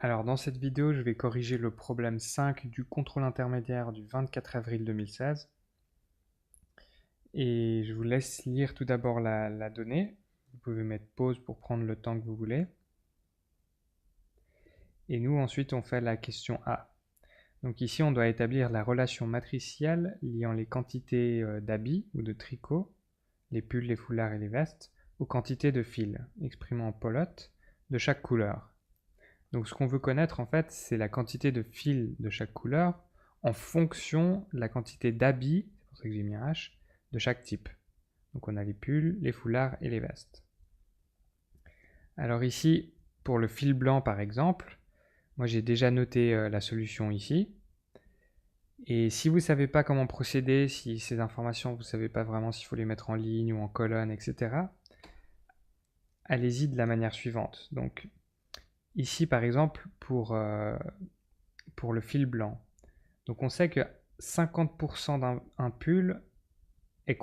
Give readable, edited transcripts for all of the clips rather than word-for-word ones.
Alors dans cette vidéo, je vais corriger le problème 5 du contrôle intermédiaire du 24 avril 2016. Et je vous laisse lire tout d'abord la donnée. Vous pouvez mettre pause pour prendre le temps que vous voulez. Et nous ensuite on fait la question A. Donc ici on doit établir la relation matricielle liant les quantités d'habits ou de tricot, les pulls, les foulards et les vestes, aux quantités de fils, exprimées en pelote, de chaque couleur. Donc ce qu'on veut connaître en fait, c'est la quantité de fils de chaque couleur en fonction de la quantité d'habits, c'est pour ça que j'ai mis un H, de chaque type. Donc on a les pulls, les foulards et les vestes. Alors ici, pour le fil blanc par exemple, moi j'ai déjà noté la solution ici. Et si vous ne savez pas comment procéder, si ces informations, vous ne savez pas vraiment s'il faut les mettre en ligne ou en colonne, etc., allez-y de la manière suivante. Donc ici par exemple, pour le fil blanc, donc on sait que 50% d'un pull est,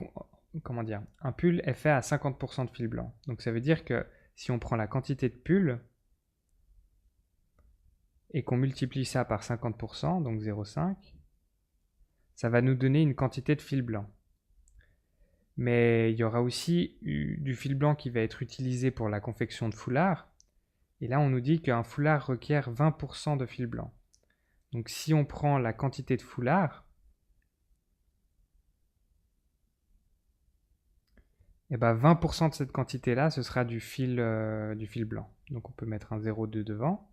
comment dire, un pull est fait à 50% de fil blanc. Donc ça veut dire que si on prend la quantité de pull et qu'on multiplie ça par 50%, donc 0,5, ça va nous donner une quantité de fil blanc. Mais il y aura aussi du fil blanc qui va être utilisé pour la confection de foulards. Et là, on nous dit qu'un foulard requiert 20% de fil blanc. Donc si on prend la quantité de foulards, et ben 20% de cette quantité-là, ce sera du fil blanc. Donc on peut mettre un 0,2 devant.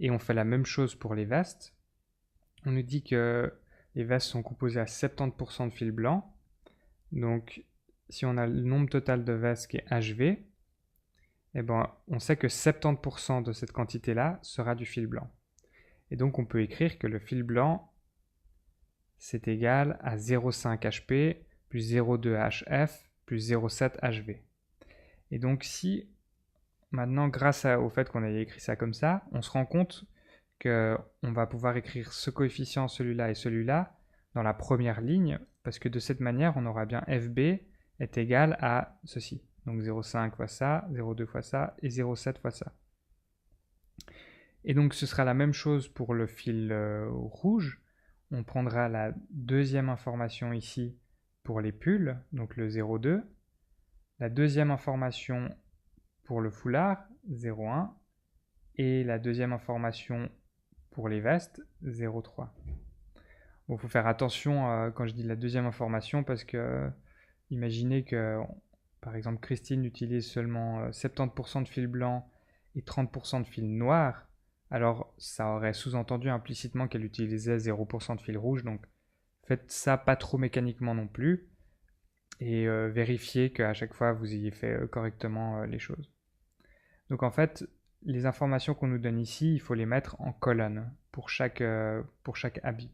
Et on fait la même chose pour les vestes. On nous dit que les vestes sont composées à 70% de fil blanc. Donc si on a le nombre total de vestes qui est HV, eh ben, on sait que 70% de cette quantité-là sera du fil blanc. Et donc on peut écrire que le fil blanc, c'est égal à 0,5 HP plus 0,2 HF plus 0,7 HV. Et donc si, maintenant grâce au fait qu'on ait écrit ça comme ça, on se rend compte qu'on va pouvoir écrire ce coefficient, celui-là et celui-là dans la première ligne, parce que de cette manière, on aura bien FB est égal à ceci. Donc 0,5 fois ça, 0,2 fois ça et 0,7 fois ça. Et donc ce sera la même chose pour le fil rouge. On prendra la deuxième information ici pour les pulls, donc le 0,2. La deuxième information pour le foulard, 0,1. Et la deuxième information pour les vestes, 0,3. Bon, faut faire attention quand je dis la deuxième information parce que imaginez que, par exemple, Christine utilise seulement 70% de fil blanc et 30% de fil noir. Alors, ça aurait sous-entendu implicitement qu'elle utilisait 0% de fil rouge. Donc, faites ça pas trop mécaniquement non plus. Et vérifiez qu'à chaque fois, vous ayez fait correctement les choses. Donc, en fait, les informations qu'on nous donne ici, il faut les mettre en colonne pour chaque habit.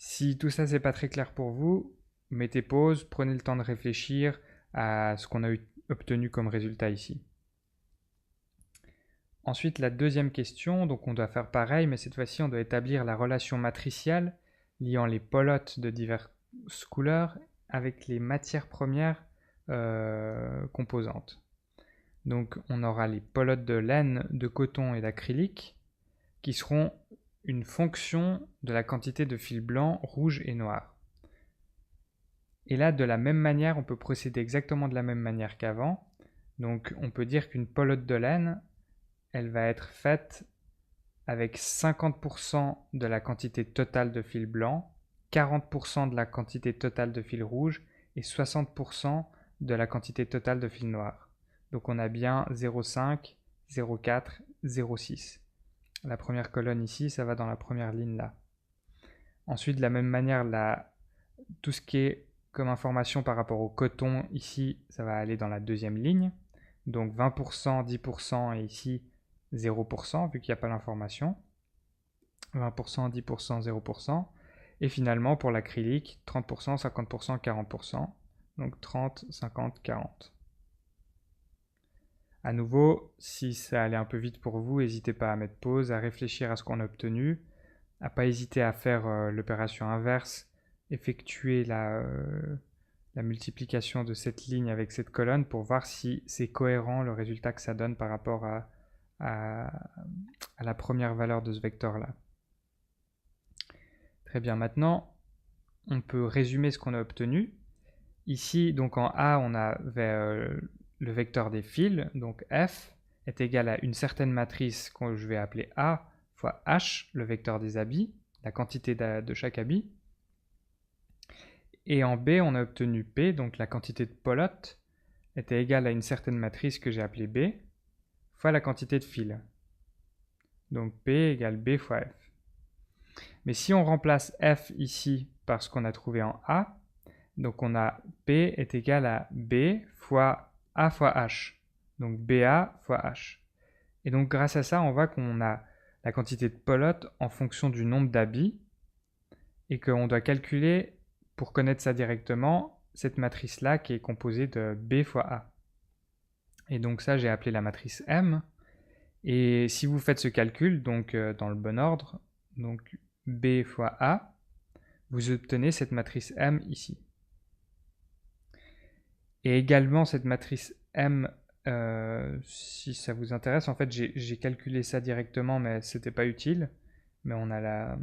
Si tout ça c'est pas très clair pour vous, mettez pause, prenez le temps de réfléchir à ce qu'on a obtenu comme résultat ici. Ensuite, la deuxième question, donc on doit faire pareil, mais cette fois-ci on doit établir la relation matricielle liant les pelotes de diverses couleurs avec les matières premières composantes. Donc on aura les pelotes de laine, de coton et d'acrylique qui seront une fonction de la quantité de fil blanc, rouge et noir. Et là, de la même manière, on peut procéder exactement de la même manière qu'avant. Donc on peut dire qu'une pelote de laine, elle va être faite avec 50% de la quantité totale de fil blanc, 40% de la quantité totale de fil rouge et 60% de la quantité totale de fil noir. Donc on a bien 0,5, 0,4, 0,6. La première colonne ici, ça va dans la première ligne là. Ensuite, de la même manière, tout ce qui est comme information par rapport au coton, ici, ça va aller dans la deuxième ligne. Donc 20%, 10% et ici 0%, vu qu'il n'y a pas l'information. 20%, 10%, 0%. Et finalement, pour l'acrylique, 30%, 50%, 40%. Donc 30, 50, 40. À nouveau, si ça allait un peu vite pour vous, n'hésitez pas à mettre pause, à réfléchir à ce qu'on a obtenu, à pas hésiter à faire l'opération inverse, effectuer la multiplication de cette ligne avec cette colonne pour voir si c'est cohérent le résultat que ça donne par rapport à la première valeur de ce vecteur-là. Très bien, maintenant, on peut résumer ce qu'on a obtenu. Ici, donc en A, on avait le vecteur des fils, donc F est égal à une certaine matrice que je vais appeler A fois H, le vecteur des habits, la quantité de chaque habit. Et en B, on a obtenu P, donc la quantité de pelote était égale à une certaine matrice que j'ai appelée B, fois la quantité de fils. Donc P égale B fois F. Mais si on remplace F ici par ce qu'on a trouvé en A, donc on a P est égal à B fois A fois H. Donc BA fois H. Et donc grâce à ça, on voit qu'on a la quantité de pelote en fonction du nombre d'habits et qu'on doit calculer, pour connaître ça directement, cette matrice-là qui est composée de B fois A. Et donc ça, j'ai appelé la matrice M. Et si vous faites ce calcul, donc dans le bon ordre, donc B fois A, vous obtenez cette matrice M ici. Et également cette matrice M, si ça vous intéresse, en fait j'ai calculé ça directement, mais c'était pas utile. Mais on a la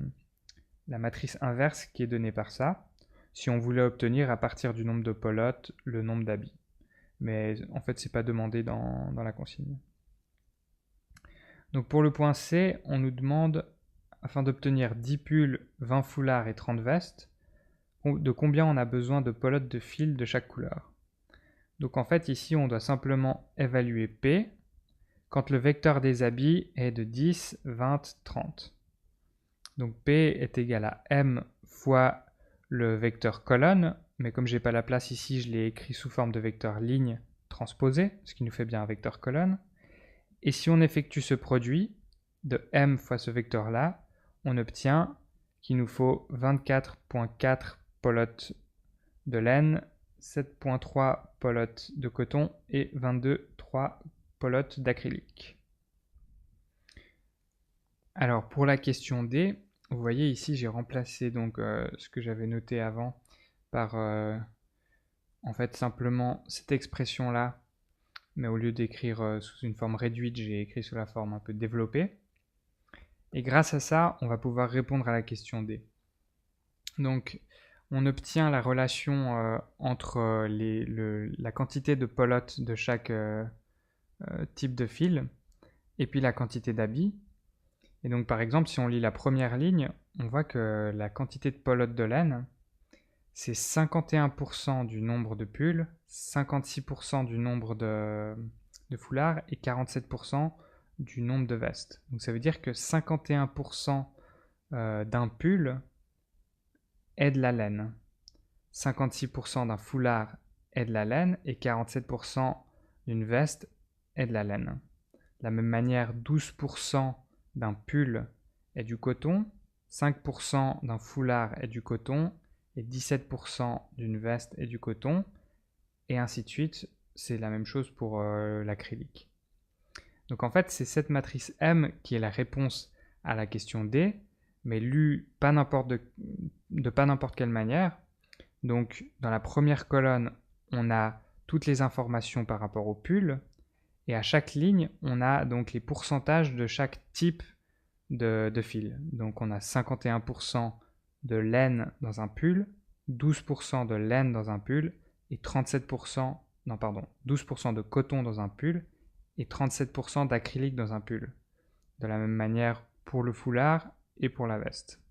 matrice inverse qui est donnée par ça, si on voulait obtenir à partir du nombre de pelotes le nombre d'habits. Mais en fait, c'est pas demandé dans la consigne. Donc pour le point C, on nous demande, afin d'obtenir 10 pulls, 20 foulards et 30 vestes, de combien on a besoin de pelotes de fil de chaque couleur. Donc en fait, ici, on doit simplement évaluer P quand le vecteur des habits est de 10, 20, 30. Donc P est égal à M fois le vecteur colonne, mais comme j'ai pas la place ici, je l'ai écrit sous forme de vecteur ligne transposé, ce qui nous fait bien un vecteur colonne. Et si on effectue ce produit de M fois ce vecteur-là, on obtient qu'il nous faut 24,4 pelotes de laine, 7,3 pelotes de coton et 22,3 pelotes d'acrylique. Alors pour la question D, vous voyez ici j'ai remplacé donc ce que j'avais noté avant par en fait simplement cette expression là, mais au lieu d'écrire sous une forme réduite, j'ai écrit sous la forme un peu développée. Et grâce à ça, on va pouvoir répondre à la question D. Donc on obtient la relation entre la quantité de pelotes de chaque type de fil et puis la quantité d'habits. Et donc par exemple, si on lit la première ligne, on voit que la quantité de pelotes de laine, c'est 51% du nombre de pulls, 56% du nombre de foulards et 47% du nombre de vestes. Donc ça veut dire que 51% d'un pull est de la laine, 56% d'un foulard est de la laine et 47% d'une veste est de la laine. De la même manière, 12% d'un pull est du coton, 5% d'un foulard est du coton et 17% d'une veste est du coton, et ainsi de suite. C'est la même chose pour l'acrylique. Donc en fait, c'est cette matrice M qui est la réponse à la question D, mais lue de pas n'importe quelle manière. Donc dans la première colonne, on a toutes les informations par rapport au pull, et à chaque ligne, on a donc les pourcentages de chaque type de fil. Donc on a 51% de laine dans un pull, 12% de laine dans un pull, et 12% de coton dans un pull, et 37% d'acrylique dans un pull. De la même manière pour le foulard et pour la veste.